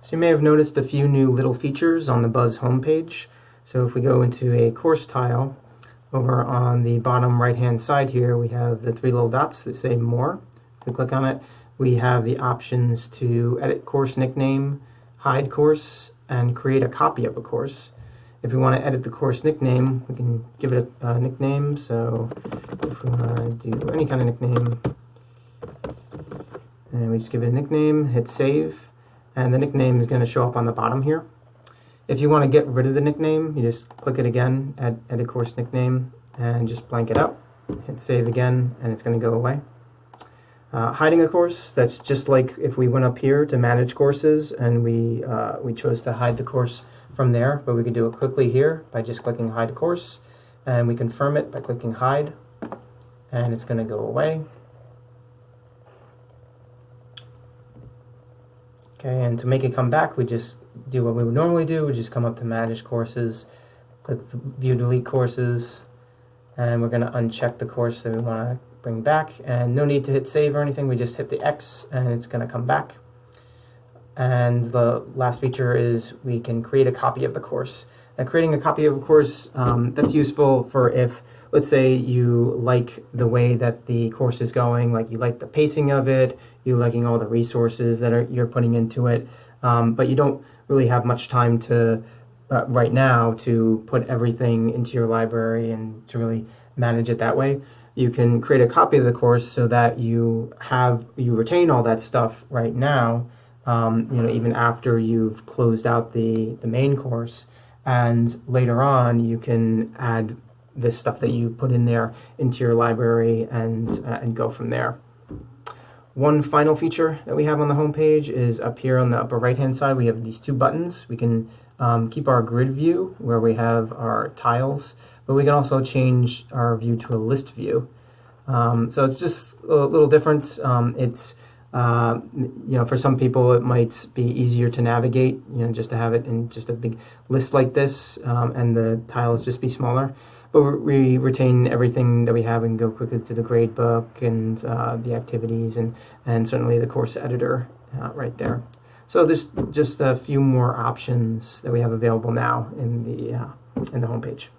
So you may have noticed a few new little features on the Buzz homepage. So if we go into a course tile, over on the bottom right hand side here we have the three little dots that say More. If we click on it, we have the options to edit course nickname, hide course, and create a copy of a course. If we want to edit the course nickname, we can give it a nickname. So if we want to do any kind of nickname, and we just give it a nickname, hit save, and the nickname is going to show up on the bottom here. If you want to get rid of the nickname, you just click it again, edit course nickname, and just blank it out. Hit save again, and it's going to go away. Hiding a course, that's just like if we went up here to manage courses and we chose to hide the course from there, but we could do it quickly here by just clicking hide course, and we confirm it by clicking hide, and it's going to go away. Okay, and to make it come back, we just do what we would normally do. We just come up to manage courses, click view delete courses, and we're going to uncheck the course that we want to bring back, and no need to hit save or anything. We just hit the X and it's going to come back. And the last feature is we can create a copy of the course. Now, creating a copy of a course, that's useful for if, let's say, you like the way that the course is going, like you like the pacing of it, you liking all the resources that you're putting into it, but you don't really have much time to right now to put everything into your library and to really manage it that way. You can create a copy of the course so that you retain all that stuff right now, even after you've closed out the main course, and later on you can add this stuff that you put in there into your library and go from there. One final feature that we have on the home page is up here on the upper right hand side. We have these two buttons. We can keep our grid view where we have our tiles, but we can also change our view to a list view. So it's just a little different. It's for some people it might be easier to navigate, just to have it in just a big list like this, and the tiles just be smaller. But we retain everything that we have and go quickly to the grade book and the activities and certainly the course editor right there. So there's just a few more options that we have available now in the homepage.